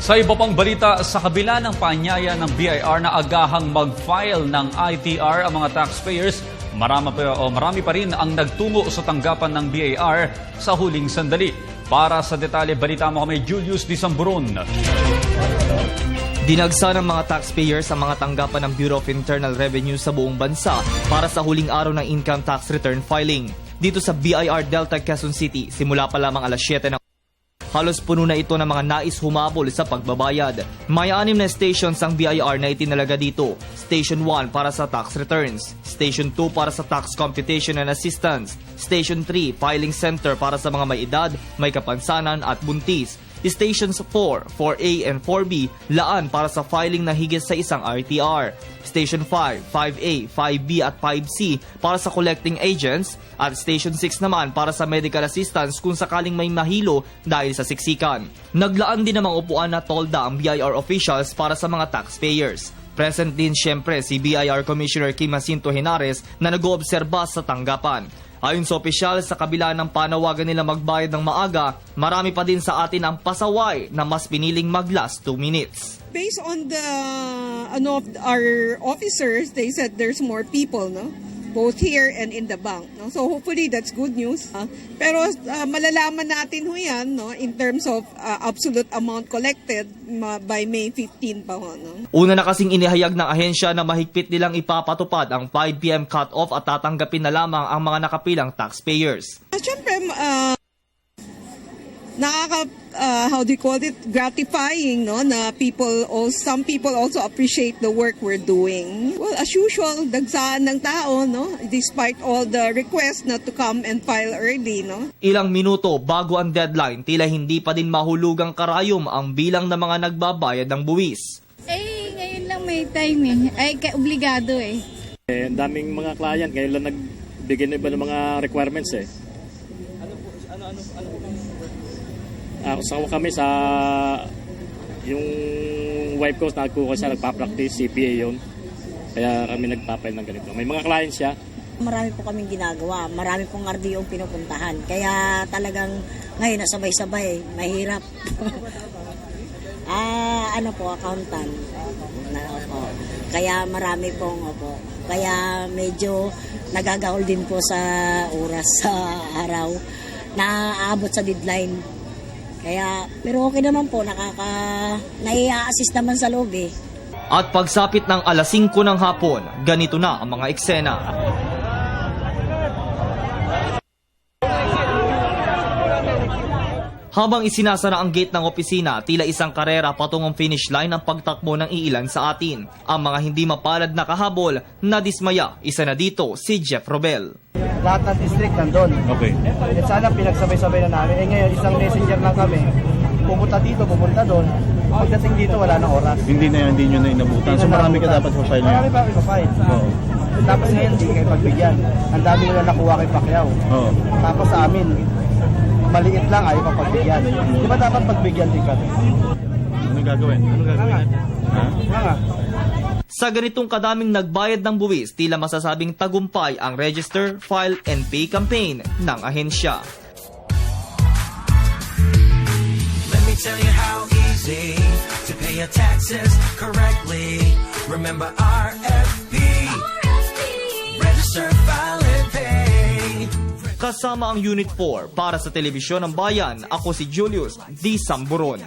Sa iba pang balita, sa kabila ng paanyaya ng BIR na agahang mag-file ng ITR ang mga taxpayers, marami pa rin ang nagtungo sa tanggapan ng BIR sa huling sandali. Para sa detalye, balita mo kami Julius Disamburon. Dinagsa ng mga taxpayers ang mga tanggapan ng Bureau of Internal Revenue sa buong bansa para sa huling araw ng income tax return filing. Dito sa BIR Delta, Quezon City, simula pa lamang alas 7 ng halos puno na ito ng mga nais humabol sa pagbabayad. May 6 na stations ang BIR na itinalaga dito. Station 1 para sa tax returns. Station 2 para sa tax computation and assistance. Station 3, filing center para sa mga may edad, may kapansanan at buntis. Stations 4, 4A and 4B, laan para sa filing na higit sa isang RTR. Station 5, 5A, 5B at 5C para sa collecting agents. At Station 6 naman para sa medical assistance kung sakaling may mahilo dahil sa siksikan. Naglaan din namang upuan na tolda ang BIR officials para sa mga taxpayers. Present din siyempre si BIR Commissioner Kim Jacinto Henares na nag-oobserba sa tanggapan. Ayon sa opisyal, sa kabila ng panawagan nila magbayad ng maaga, marami pa din sa atin ang pasaway na mas piniling mag-last 2 minutes. Based on the our officers, they said there's more people, no? Both here and in the bank, no? So hopefully that's good news. Pero malalaman natin ho yan, no, in terms of absolute amount collected by May 15 pa ho, no? Una na kasing inihayag ng ahensya na mahigpit nilang ipapatupad ang 5 PM cut-off at tatanggapin na lamang ang mga nakapilang taxpayers. Siyempre, gratifying, no, na some people also appreciate the work we're doing. Well, as usual, dagsaan ng tao, no, despite all the requests not to come and file early, no. Ilang minuto bago ang deadline, tila hindi pa din mahulugang karayom ang bilang ng mga nagbabayad ng buwis. Ngayon lang may time obligado Ang daming mga client, ngayon lang nagbigay na iba ng mga requirements Kasama kami sa yung wife ko, nagkuha siya, nagpa-practice, CPA yun. Kaya kami nagpa-file ng ganito. May mga clients siya. Marami po kaming ginagawa, marami pong RDO pinupuntahan. Kaya talagang ngayon nasabay-sabay, mahirap. Accountant. Kaya marami pong Kaya medyo nagagahol din po sa oras sa araw na aabot sa deadline. Pero okay naman po, nai-assist naman sa loob At pagsapit ng alas 5 ng hapon, ganito na ang mga eksena. Habang isinasara ang gate ng opisina, tila isang karera patungong finish line ang pagtakbo ng iilan sa atin. Ang mga hindi mapalad na kahabol, nadismaya. Isa na dito, si Jeff Robel. Lahat ng district nandun. Okay. At sana pinagsabay-sabay na namin. Ngayon, isang messenger lang kami. Pupunta dito, pupunta doon. Pagdating dito, wala nang oras. Hindi nyo na inabutan. So marami ka dapat pa-file ngayon. Marami pa pa-file. Oo. Tapos ngayon, hindi kayo pagbigyan. Ang dami nila nakuha kay Pacquiao. Oo. Tapos sa amin, maliit lang, ayaw pa pagbigyan. Di ba dapat pagbigyan din kami? Ano gagawin? Nga. Sa ganitong kadaming nagbayad ng buwis, tila masasabing tagumpay ang Register, File, and Pay campaign ng ahensya. Let me tell you how easy to pay your taxes correctly. Remember RFP. Register, File, and Pay. Kasama ang Unit 4 para sa Telebisyon ng Bayan, ako si Julius Disamburon.